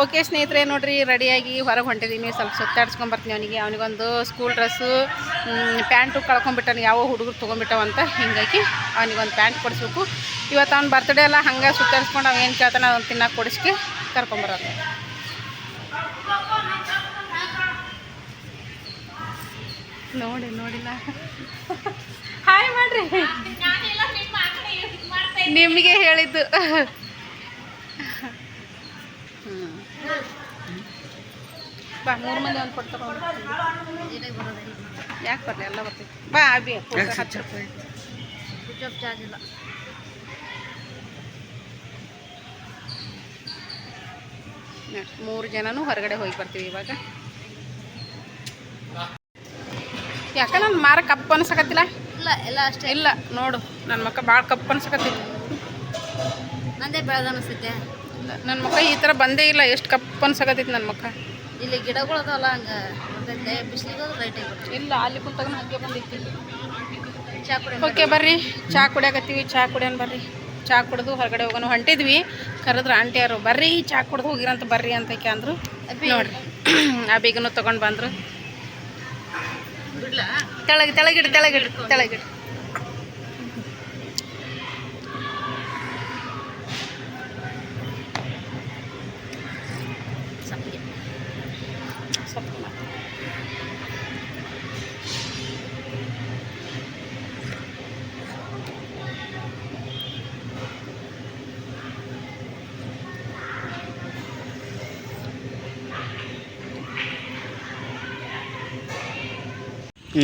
Okay ಸ್ನೇಹಿತರೆ, ನೋಡಿರಿ ರೆಡಿಯಾಗಿ ಹೊರಗೆ ಹೊಂಟಿದ್ದೀನಿ. ಸ್ವಲ್ಪ ಸುತ್ತಾಡ್ಸ್ಕೊಂಬರ್ತೀನಿ. ಅವನಿಗೊಂದು ಸ್ಕೂಲ್ ಡ್ರೆಸ್ಸು ಪ್ಯಾಂಟು ಕಳ್ಕೊಂಬಿಟ್ಟಾನೆ, ಯಾವ ಹುಡುಗರು ತೊಗೊಂಬಿಟ್ಟವಂತ. ಹೀಗಾಗಿ ಅವನಿಗೊಂದು ಪ್ಯಾಂಟ್ ಕೊಡಿಸ್ಬೇಕು. ಇವತ್ತು ಅವ್ನ ಬರ್ತ್ಡೇ ಎಲ್ಲ ಹಂಗೆ ಸುತ್ತಾಡ್ಸ್ಕೊಂಡು ಅವ್ನು ಏನು ಕೇಳ್ತಾನೆ ಅದನ್ನು ತಿನ್ನಕ್ಕೆ ಕೊಡಿಸ್ಕೆ ಕರ್ಕೊಂಬರೋದು. ನೋಡಿಲ್ಲ ಹಾಯ್ ಮಾಡ್ರಿ, ನಿಮಗೆ ಹೇಳಿದ್ದು. ಬಾ, 3 ಮಂದಿ ಒಂದು ಕೊಡ್ತಾರ. ಯಾಕೆ ಬರಲಿ, ಎಲ್ಲ ಬರ್ತೀವಿ. ಬಾ ಅಭಿ, 10 ರೂಪಾಯಿ ಚಾರ್ಜ್ ಇಲ್ಲ. ಮೂರು ಜನನೂ ಹೊರಗಡೆ ಹೋಗಿ ಬರ್ತೀವಿ ಇವಾಗ. ಯಾಕೆ ನನ್ನ ಮಾರ ಕಪ್ಪು ಅನ್ಸಕತ್ತಿಲ್ಲ? ಇಲ್ಲ ಅಷ್ಟೇ ಇಲ್ಲ. ನೋಡು, ನನ್ನ ಮಕ್ಕ ಭಾಳ ಕಪ್ಪು ಅನ್ಸಕತ್ತಿಲ್ಲ. ನಂದೇ ಬೆಳೆದ ಅನಿಸ್ತೈತೆ. ಇಲ್ಲ, ನನ್ನ ಮಕ್ಕ ಈ ಥರ ಬಂದೇ ಇಲ್ಲ. ಎಷ್ಟು ಕಪ್ಪು ಅನ್ಸಕತ್ತೈತಿ ನನ್ನ ಮಕ್ಕ. ಇಲ್ಲಿ ಗಿಡಗಳು ಅದಾವಲ್ಲ, ಹಂಗೆ ಬರ್ತೈತೆ. ಬಿಸಿಲಿಗೆ ಲೈಟ್ ಆಗಿ ಇಲ್ಲ, ಅಲ್ಲಿ ಕುಂತಾಗ ಹಾಗೆ ಬಂದೈತಿ. ಚಾ ಕುಡಿ. ಓಕೆ ಬರ್ರಿ, ಚಾ ಕುಡಿಯಾಕತ್ತೀವಿ. ಚಾ ಕುಡಿಯೋಣ ಬರ್ರಿ. ಚಾ ಕುಡಿದು ಹೊರಗಡೆ ಹೋಗೋಣ ಹೊಂಟಿದ್ವಿ. ಕರೆದ್ರು ಆಂಟಿ ಯಾರು, ಬರ್ರಿ ಚಾ ಕುಡ್ದು ಹೋಗಿರಂತ ಬರ್ರಿ ಅಂತ ಅಂದರು. ನೋಡ್ರಿ, ಆ ಬೇಗನೂ ತೊಗೊಂಡು ಬಂದರು. ತೆಳಗಿಡ್ರಿ.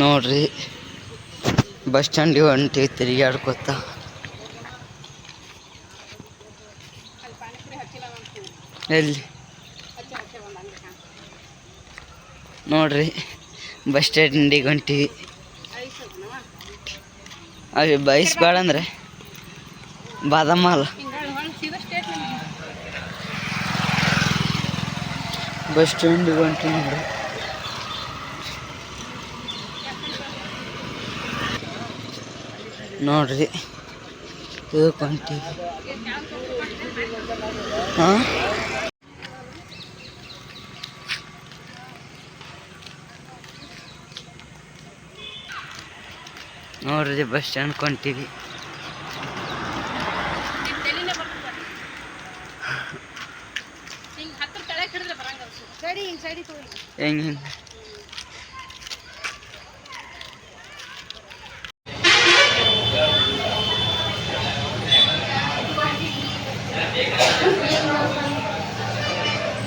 ನೋಡ್ರಿ, ಬಸ್ ಸ್ಟ್ಯಾಂಡಿಗೆ ಹೊಂಟಿವಿ ತಿರುಗಾಡ್ಕೊತ. ಎಲ್ಲಿ ನೋಡ್ರಿ, ಬಸ್ ಸ್ಟ್ಯಾಂಡಿಗೆ ಹೊಂಟಿವಿ. ಅవి ಬೈಸ್ ಬೇಡ ಅಂದರೆ ಬಾದಾಮ ಅಲ್ಲ, ಬಸ್ ಸ್ಟ್ಯಾಂಡಿಗೆ ಹೊಂಟಿವಿ. ನೋಡ್ರಿ, ನೋಡ್ರಿ ಇದಕ್ಕೆ ಹೊಂಟೀವಿ. ಹಾಂ, ನೋಡ್ರಿ ಬಸ್ ಸ್ಟ್ಯಾಂಡ್ ಹೊಂಟೀವಿ.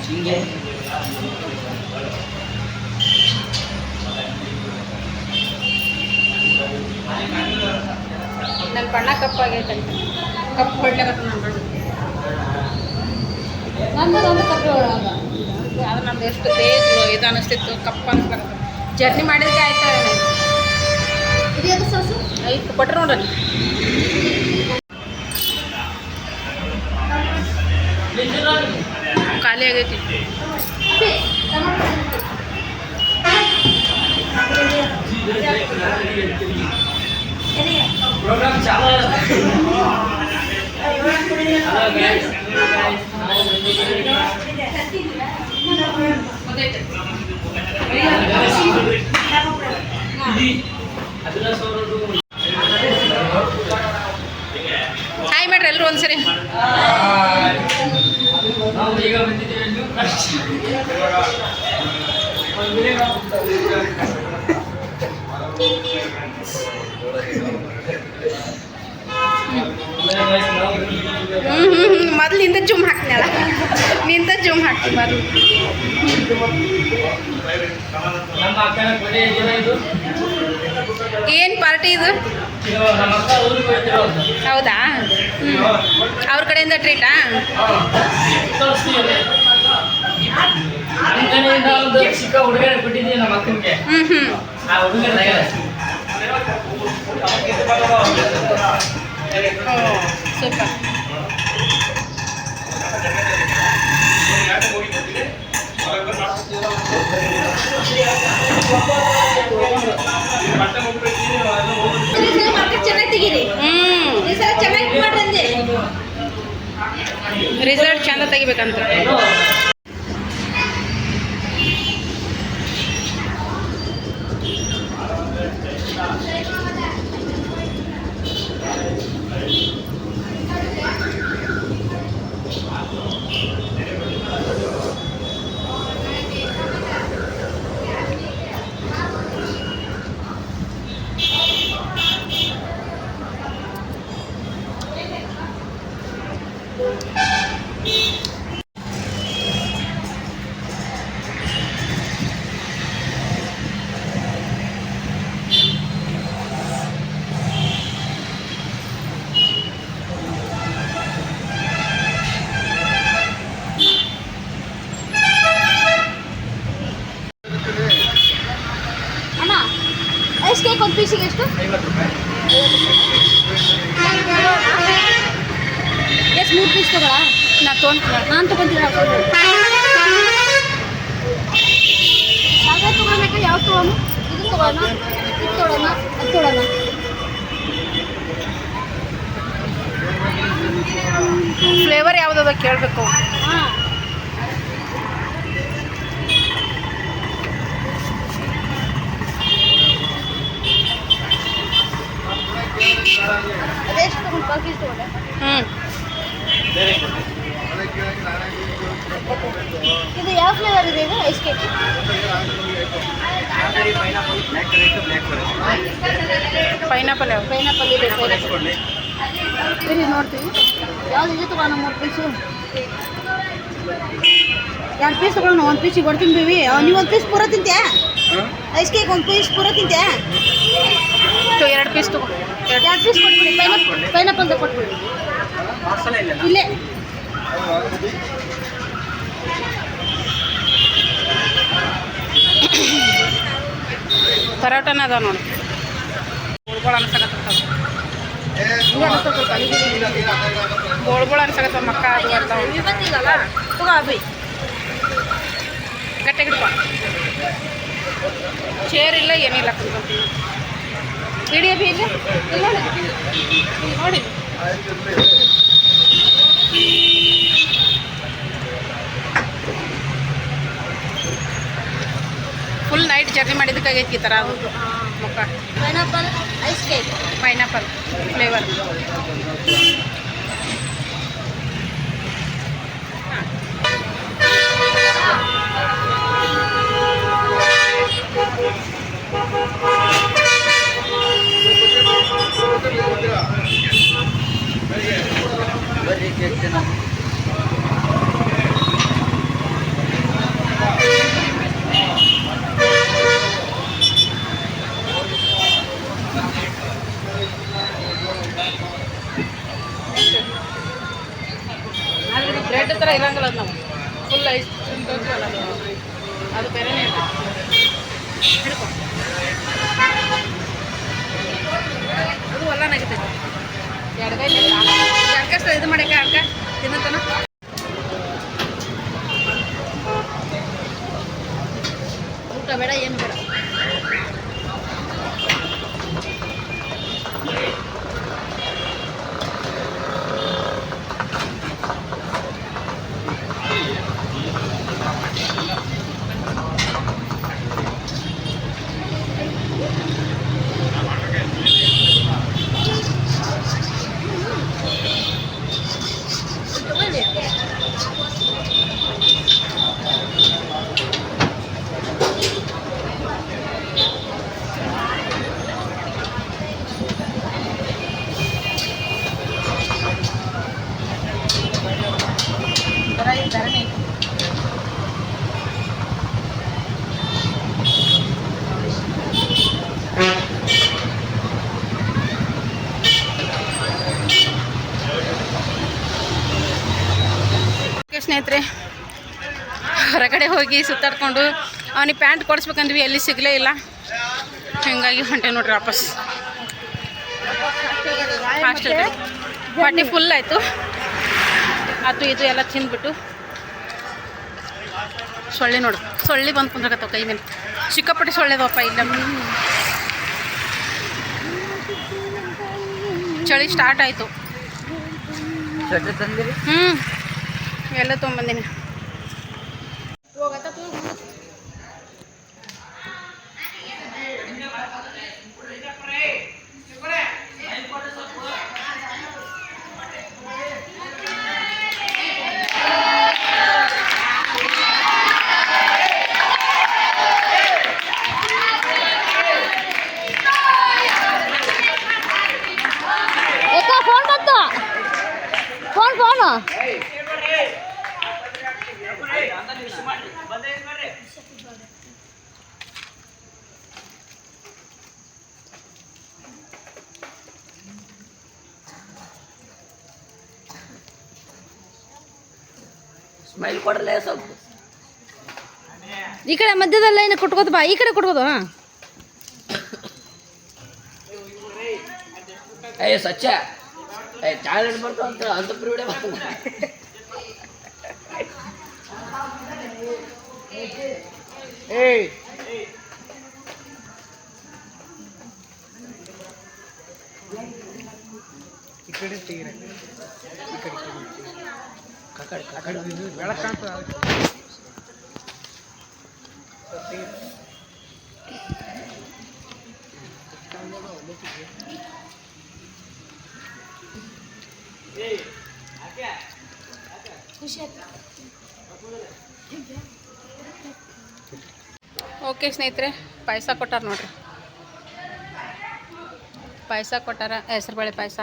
ಹೆಂಗೆ ನನ್ನ ಬಣ್ಣ ಕಪ್ಪಾಗೈತೆ. ಕಪ್ಪು ಹೊಡ್ಲಾಗತ್ತ ನನ್ನ ಬಣ್ಣ. ನಂದು ಕಪ್ಪು ಒಳಗ ಅದು ನಮ್ದು ಎಷ್ಟು ತೇಜ್ ಇದು ಅನಿಸ್ತಿತ್ತು. ಕಪ್ಪು ಅನಿಸ್ಲಾಗತ್ತ. ಜರ್ನಿ ಮಾಡಿದ್ರೆ ಆಯ್ತಾ ಇದು ಸಾಸು ಐದು ಕೊಟ್ಟರೆ ನೋಡ್ರಿ. ಖಾಲಿ ಆಗೈತಿ. ಪ್ರೋಗ್ರಾಮ್ ಚಾಲು ಹಾಯ್ ಮಾಡ್ರಿ ಎಲ್ಲರೂ ಒಂದ್ಸರಿ. ನಾವು ಈಗ ಬಂದಿದ್ದೀವಿ. ಮೊದಲು ನಿಂತ ಜೂಮ್ ಹಾಕ್ತೀನಲ್ಲ, ನಿಂತ ಜೂಮ್ ಹಾಕ್ತೀನಿ ಮೊದಲು. ಏನು ಪಾರ್ಟಿ ಇದು? ಹೌದಾ? ಅವ್ರ ಕಡೆಯಿಂದ ಟ್ರೀಟಾ? ಚಿಕ್ಕ ಹುಡುಗ ಕೊಟ್ಟಿದ್ದೀನಿ ನಮ್ಮ ಅಕ್ಕನಿಗೆ. ಆ ಹುಡುಗ ಸೂಪರ್. ಚೆನ್ನಾಗಿ ತೆಗೀರಿ. ಚೆನ್ನಾಗಿ ರಿಸಲ್ಟ್ ಚಂದ ತೆಗಿಬೇಕಂತ. ಅಣ್ಣ ಐಸ್ ಕೇಕ್ ಒಂದು ಪೀಸಿಗೆ ಎಷ್ಟು? 50 ರೂಪಾಯಿ. ಎಷ್ಟು 3 ಪೀಸ್ ತಗೊಳ್ಳ? ನಾನು ತೊಗೊಂತೀನಿ. ನಾನು ತೊಗೊಂತೀನಿ. ಯಾವ್ದು ತೊಗೊಳಕ್ಕ? ಯಾವ್ದು ತೊಗೊಳೋಣ? ಇದು ತೊಗೊಳೋಣ, ಇದು ತೊಗೊಳೋಣ, ಅದು ತೊಗೊಳೋಣ. ಫ್ಲೇವರ್ ಯಾವುದದ ಕೇಳಬೇಕು. ಹಾಂ ಅದೆಷ್ಟು ತೊಗೊಂಡು 1 ಪೀಸ್ ತೊಗೊಂಡೆ? ಇದು ಯಾವ ಫ್ಲೇವರ್ ಇದೆ ಇದು ಐಸ್ ಕೇಕ್? ಪೈನಾಪಲ್ ಯಾವ? ಪೈನಾಪಲ್ ಇದೆ. ಪೈನಾಪಲ್ ಇರಿ ನೋಡ್ತೀವಿ. ಯಾವ್ದು ಇದೆ ತೊಗೊಳೋಣ? 3 ಪೀಸು. 2 ಪೀಸ್ ತೊಗೊಳೋಣ. 1 ಪೀಸಿಗೆ ಕೊಡ್ತೀನಿ ಬೇವಿ. ನೀವು 1 ಪೀಸ್ ಪೂರ ತಿಂತ್ಯಾ? ಐಸ್ ಕೇಕ್ 1 ಪೀಸ್ ಪೂರ ತಿಂತ್ಯಾ? 2 ಪೀಸ್ ತಗೋ. 2 ಪೀಸ್ ಕೊಟ್ಬಿಡಿ. ಪೈನಾಪಲ್ ಕೊಟ್ಬಿಡಿ. ಇಲ್ಲೇ ಪರೋಟನ ಅದಾವ ನೋಡಿ. ಗೋಳ್ಗೋಳ ಅನ್ಸಕತ್ತವ. ಗೋಳ್ಗೋಳ ಅನ್ಸಕತ್ತವ ಮಕ್ಕ. ಅದು ಬರ್ತಾವ. ಇವತ್ತಿಲ್ಲಲ್ಲ ತಗೋ ಅಭಿ. ಗಟ್ಟೆ ಹಿಡ್ಕೊ. ಚೇರ್ ಇಲ್ಲ ಏನಿಲ್ಲ ಕುಂತ್ಕೊಂತೀನಿ. ಇಡೀ ಅಭಿ ಇಲ್ಲಿ ನೋಡಿ. ಫುಲ್ ನೈಟ್ ಜರ್ನಿ ಮಾಡಿದ್ದಕ್ಕಾಗೈತಿ ಈ ಥರ ಅದು ಮುಖ. Pineapple ice cake. Pineapple flavour. ಆದರೆ ಬ್ರೆಡ್ ಥರ ಇರಂಗಿಲ್ಲ ಅದು. ನಾವು ಫುಲ್ ಐಸ್ ತಿಂತೀವಲ್ಲ ಅದು ಬೇರೆನೇ ಇರ್ತದೆ. ಹಿಡ್ಕೊ. ಅದು ಎಲ್ಲ ನಗಿತೈತಿ. ಎಡಗೈ ಎಡ್ಕಷ್ಟ ಇದು ಮಾಡಕ್ಕೆ ಅಡ್ಕ ತಿನ್ನತನ. ಊಟ ಬೇಡ ಏನು ಬೇಡ. ಧರಣಿ ಸ್ನೇಹಿತರೆ, ಹೊರಗಡೆ ಹೋಗಿ ಸುತ್ತಾಡ್ಕೊಂಡು ಅವನಿಗೆ ಪ್ಯಾಂಟ್ ಕೊಡಿಸ್ಬೇಕಂದ್ವಿ, ಎಲ್ಲಿ ಸಿಗಲೇ ಇಲ್ಲ. ಹೀಗಾಗಿ ಹೊಂಟೆ ನೋಡ್ರಿ ವಾಪಸ್ ಹಾಸ್ಟೆಲ್. ಹೊಟ್ಟೆ ಫುಲ್ ಆಯಿತು. ಅದು ಇದು ಎಲ್ಲ ತಿಂದ್ಬಿಟ್ಟು ಸೊಳ್ಳೆ ನೋಡು, ಸೊಳ್ಳೆ ಬಂದು ಕುಂದ್ರಕತ್ತವ ಕೈ ಮೇಲೆ. ಸಿಕ್ಕಾಪಟ್ಟೆ ಸೊಳ್ಳೆ ಅದಾವಪ್ಪ ಇಲ್ಲ. ಚಳಿ ಸ್ಟಾರ್ಟ್ ಆಯಿತು. ಎಲ್ಲ ತೊಗೊಂಬಂದಿನಿ. ನೋಡು. ಸ್ಮೈಲ್ ಕೊಡಲೇ ಸ್ವಲ್ಪ. ಈ ಕಡೆ ಮಧ್ಯದಲ್ಲ ಏನು ಕೊಟ್ಕೋತ ಬಾ, ಈ ಕಡೆ ಕೊಟ್ಕೋದು. ಏ ಸಚ್ಚ ಚಾಲೆಂಜ್ ಬರ್ತಾವ ಅಂತ ಅಂತ ಪ್ರಿವಿಡೆ ಬರ್ತದೆ. ಏಯ್ ಈ ಕಡೆ ತೆಗೀರ, ಈ ಕಡೆ ಕಕಡೆ ಕಕಡೆ ಬೆಳಕು ಕಾಣ್ತದೆ. ಓಕೆ ಸ್ನೇಹಿತರೆ, ಪಾಯಸ ಕೊಟ್ಟಾರ ನೋಡ್ರಿ. ಪಾಯಸ ಕೊಟ್ಟಾರ, ಹೆಸ್ರುಬೇಳೆ ಪಾಯಸ.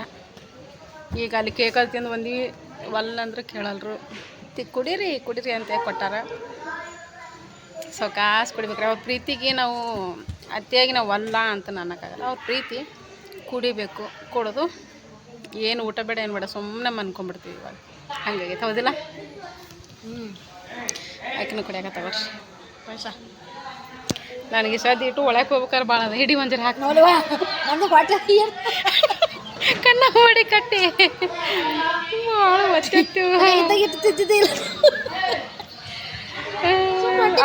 ಈಗ ಅಲ್ಲಿ ಕೇಕಲ್ಲಿ ತಿಂದು ಬಂದೀವಿ, ಒಲ್ಲಂದ್ರೆ ಕೇಳಲ್ರು. ಕುಡೀರಿ ಕುಡೀರಿ ಅಂತ ಕೊಟ್ಟಾರ. ಸೊ ಕಾಸು ಕುಡಿಬೇಕ್ರಿ. ಅವ್ರ ಪ್ರೀತಿಗೆ ನಾವು ಅತಿಯಾಗಿ ನಾವು ಒಲ್ಲ ಅಂತ ಅನ್ನೋಕ್ಕಾಗಲ್ಲ. ಅವ್ರ ಪ್ರೀತಿ ಕುಡಿಬೇಕು. ಕೊಡೋದು ಏನು ಊಟ ಬೇಡ ಏನು ಬೇಡ, ಸುಮ್ಮನೆ ಮನ್ಕೊಂಬಿಡ್ತೀವಿ ಇವಾಗ. ಹಂಗಾಗೈತೆ, ಹೌದಿಲ್ಲ? ಆಕಿನೂ ಕುಡಿಯಾಕತ್ತವರ್ರಿ ಪಾಯಸ. ನನಗೆ ಸದ್ಯ ಇಟ್ಟು ಒಳಗೆ ಹೋಗ್ಬೇಕಾರೆ ಭಾಳ ಅದ. ಹಿಡಿ ಒಂಜರ ಹಾಕಿ ನೋಡುವ, ನಂದು ಬಾಟ್ಲ ಕಣ್ಣ ಮಾಡಿ ಕಟ್ಟಿ ಭಾಳ ಒತ್ತಿತ್ತು.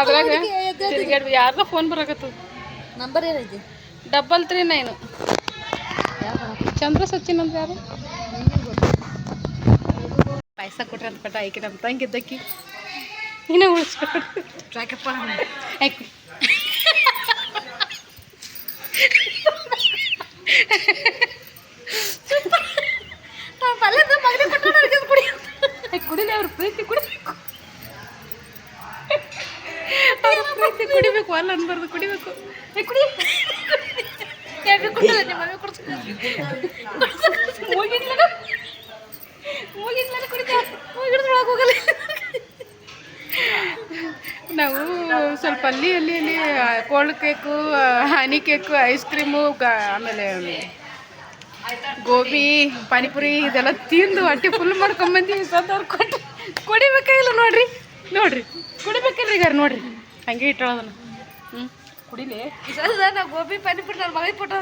ಅದ್ರಾಗ ತಿರುಗಾಡ್ವಿ. ಯಾರ್ದ ಫೋನ್ ಬರಾಕತ್ತು? ನಂಬರ್ ಏನೈತಿ? 339. ಚಂದ್ರ ಸಚಿನ್ ಅಂದ್ರೆ ಯಾರು? ಪಾಯಸ ಕೊಟ್ರೆ ಅಂತ ಪಟ್ಟ ಆಯ್ಕೆ ನಮ್ಮ ತಂಗಿದ್ದಕ್ಕಿ ಇನ್ನೂ ಉಳಿಸ್ಕೊಡು. ಸಾಕಪ್ಪ. ಆಯ್ತು ಕುಡಿಲಿ. ಅವ್ರ ಪ್ರೀತಿ ಕುಡಿಬೇಕು, ಅವ್ರ ಪ್ರೀತಿ ಕುಡಿಬೇಕು. ಅಲ್ಲ ಅನ್ಬಾರ್ದು, ಕುಡಿಬೇಕು. ಕುಡಿ. ಯಾಕೆ ಕುಡಿಲ್ಲ? ನಿಮ್ಮ ಮಮ್ಮಿ ಕುಡಿಸ್ಕೊಂಡು ಮುಗಿದ್ರೊಳಗೆ ಹೋಗಲ್ಲ. ನಾವು ಸ್ವಲ್ಪ ಅಲ್ಲಿ cold cake, honey cake, ice cream, ಆಮೇಲೆ ಗೋಬಿ, ಪಾನಿಪುರಿ ಇದೆಲ್ಲ ತಿಂದು ಹೊಟ್ಟೆ ಫುಲ್ ಮಾಡ್ಕೊಂಬಂದು ಸದವ್ರು ಕೊಟ್ಟು ಕುಡಿಬೇಕಾಗಿಲ್ಲ. ನೋಡ್ರಿ ಕುಡಿಬೇಕಿಲ್ಲ ಈಗ ನೋಡ್ರಿ. ಹಂಗೆ ಇಟ್ಟೋದನ್ನ ಕುಡಿಲಿ. ನಾವು ಗೋಬಿ ಪಾನಿಪುರಿ ನನ್ನ ಮಗಳಿಗೆ ಕೊಟ್ಟು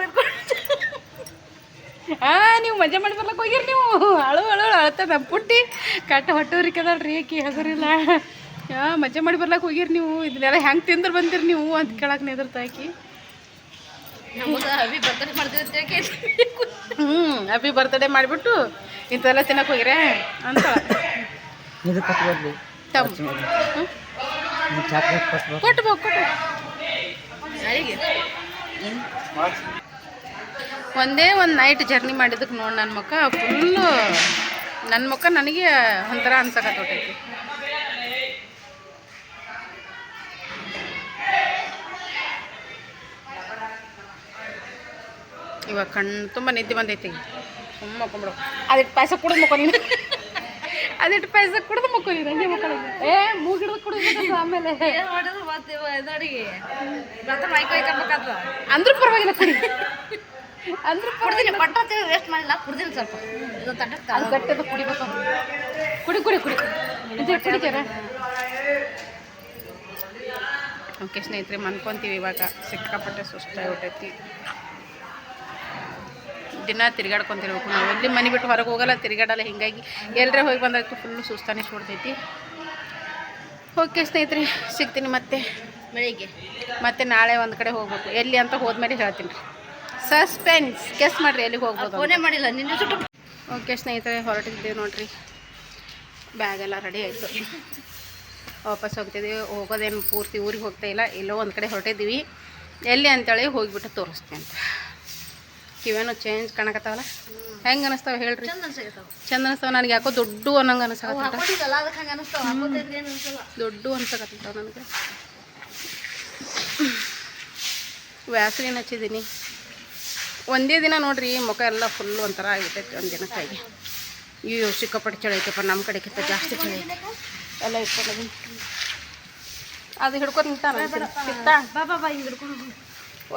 ನೀವು ಮಜಾ ಮಾಡಿ ಬರ್ಲಕ್ಕೆ ಹೋಗಿರಿ. ನೀವು ಅಳು ಅಳ್ತದ ಪುಟ್ಟಿ ಕಟ್ಟ ಹೊಟ್ಟೋರಿಕದಲ್ರಿ ಆಕಿ ಹಗರಿಲ್ಲ. ಮಜಾ ಮಾಡಿ ಬರ್ಲಕ್ಕೆ ಹೋಗಿರಿ ನೀವು. ಇದನ್ನೆಲ್ಲ ಹೆಂಗೆ ತಿಂದ್ರೆ ಬಂದಿರಿ ನೀವು ಅಂತ ಕೇಳಕ್ಕೆ ನಿಂದಿರ್ತ ಆಕಿ. ಅಭಿ ಬರ್ತಡೇ ಮಾಡ್ತೀವಿ. ಹ್ಯಾಪಿ ಬರ್ತ್ಡೇ ಮಾಡಿಬಿಟ್ಟು ಇಂಥೆಲ್ಲ ತಿನ್ನಕ್ಕೆ ಹೋಗಿರೇ ಅಂತ ಕೊಟ್ಟು ಒಂದೇ ಒಂದು ನೈಟ್ ಜರ್ನಿ ಮಾಡಿದ್ದಕ್ಕೆ ನೋಡಿ ನನ್ನ ಮುಖ ನನಗೆ ಒಂಥರ ಅನ್ಸಕತ್ತೈತಿ. ಇವಾಗ ಕಣ್ಣು ತುಂಬ ನಿದ್ದೆ ಬಂದೈತಿ. ಸುಮ್ಮ ಮಕ್ಕೊಂಬಿಡು. ಅದಿಟ್ಟು ಪಾಯಸ ಕುಡಿದು ಮಕ್ಕೊ ನೀನು. ಅದಿಟ್ಟು ಪಾಯಸ ಕುಡಿದು ಮಕ್ಕೊ ನೀನು. ಹಂಗೆ ಮಕ್ಕಳಿಗೆ ಮೂಗಿಡ್ದು ಕುಡಿದು ಆಮೇಲೆ ಅಂದ್ರೂ ಪರವಾಗಿಲ್ಲ ಕುಡಿ. ಅಂದ್ರೂ ಕುಡ್ದೀನಿ, ಪಟ್ಟ ವೇಸ್ಟ್ ಮಾಡಿಲ್ಲ, ಕುಡ್ದೀನಿ ಸ್ವಲ್ಪ. ಇದು ತಟ್ಟಕ್ಕೆ ಅದು ಗಟ್ಟದ ಕುಡಿಬೇಕು. ಕುಡಿ ಕುಡಿಚಾರ. ಓಕೆ ಸ್ನೇಹಿತರೆ, ಮನ್ಕೊತೀವಿ ಇವಾಗ. ಸಿಕ್ಕಾಪಟ್ಟೆ ಸುಸ್ತಾಗಿ ಹೊಟ್ಟೈತಿ. ದಿನ ತಿರ್ಗಾಡ್ಕೊತಿರ್ಬೇಕು ನಾವು. ಎಲ್ಲಿ ಮನೆ ಬಿಟ್ಟು ಹೊರಗೆ ಹೋಗಲ್ಲ, ತಿರ್ಗಾಡಲ್ಲ. ಹೀಗಾಗಿ ಎಲ್ಲರೇ ಹೋಗಿ ಬಂದಾಯ್ತು ಫುಲ್ಲು ಸುಸ್ತಾನೆ ಸುಡ್ತೈತಿ. ಓಕೆ ಸ್ನೇಹಿತರೆ, ಸಿಗ್ತೀನಿ ಮತ್ತೆ ಬೆಳಿಗ್ಗೆ. ಮತ್ತೆ ನಾಳೆ ಒಂದು ಕಡೆ ಹೋಗ್ಬೇಕು. ಎಲ್ಲಿ ಅಂತ ಹೋದ್ಮೇಲೆ ಹೇಳ್ತೀನಿ ರೀ. ಸಸ್ಪೆನ್ಸ್. ಗೆಸ್ ಮಾಡಿರಿ ಎಲ್ಲಿಗೆ ಹೋಗ್ಬೋದು. ಫೋನೇ ಮಾಡಿಲ್ಲ ನಿನ್ನೆ ಸುಟ್ಟು. ಓಕೆ ಸ್ನೇಹಿತರೆ, ಹೊರಟಿದ್ದೀವಿ ನೋಡಿರಿ. ಬ್ಯಾಗೆಲ್ಲ ರೆಡಿ ಆಯಿತು. ವಾಪಸ್ ಹೋಗ್ತಿದ್ದೀವಿ. ಹೋಗೋದೇನು ಪೂರ್ತಿ ಊರಿಗೆ ಹೋಗ್ತಾ ಇಲ್ಲ, ಎಲ್ಲೋ ಒಂದು ಕಡೆ ಹೊರಟಿದ್ದೀವಿ. ಎಲ್ಲಿ ಅಂತೇಳಿ ಹೋಗಿಬಿಟ್ಟು ತೋರಿಸ್ತೀನಿ ಅಂತ. ಕಿವೇನೋ ಚೇಂಜ್ ಕಾಣಕತ್ತಾವಲ್ಲ, ಹೆಂಗೆ ಅನಿಸ್ತಾವೆ ಹೇಳ್ರಿ? ಚಂದ ಅನಿಸ್ತಾವ. ನನಗೆ ಯಾಕೋ ದೊಡ್ಡ ಅನ್ನಂಗೆ ಅನಿಸಕತ್ತ. ದೊಡ್ಡ ಅನ್ಸಕತ್ತಾವ ನನಗೆ. ವ್ಯಾಸ್ಲಿನ್ ಹಚ್ಚಿದ್ದೀನಿ. ಒಂದೇ ದಿನ ನೋಡ್ರಿ ಮುಖ ಎಲ್ಲ ಫುಲ್ಲು ಒಂಥರ ಆಗಿರ್ತೈತಿ ಒಂದು ದಿನಕ್ಕಾಗಿ. ಅಯ್ಯೋ ಸಿಕ್ಕಾಪಟ್ಟೆ ಚಳಿ ಐತಪ್ಪ, ನಮ್ಮ ಕಡೆಗಿಂತ ಜಾಸ್ತಿ ಚಳಿ ಐತೆ. ಎಲ್ಲ ಇಟ್ಕೊಂಡು ಅದು ಹಿಡ್ಕೊಂಡು ನಿಂತಾನ ಕಿತ್ತ ಬಾ ಹಿಂಗೆ ಹಿಡ್ಕೊಂಡು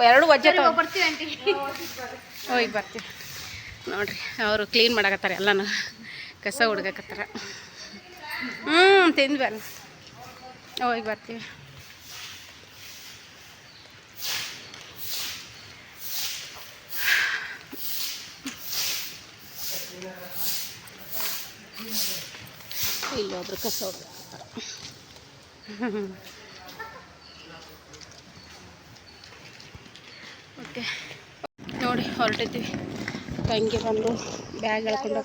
ಎರಡು ವಜ್ಜೆ ಬರ್ತೀವಿ ಆಂಟಿ. ಹೋಗಿ ಬರ್ತೀವಿ ನೋಡ್ರಿ. ಅವರು ಕ್ಲೀನ್ ಮಾಡಕತ್ತಾರೆ ಎಲ್ಲನೂ, ಕಸ ಹುಡ್ಗಕತ್ತಾರ. ತಿಂದ್ವಲ್ಲ, ಹೋಗಿ ಬರ್ತೀವಿ. ಇಲ್ಲೊಬ್ರು ಕಸ ಹುಡ್ಗಕತ್ತಾರ. ಓಕೆ ನೋಡಿ ಹೊರಟಿದ್ದೀವಿ. ತಂಗಿ ಬಂದು ಬ್ಯಾಗ್ ಎಳ್ಕೊಂಡು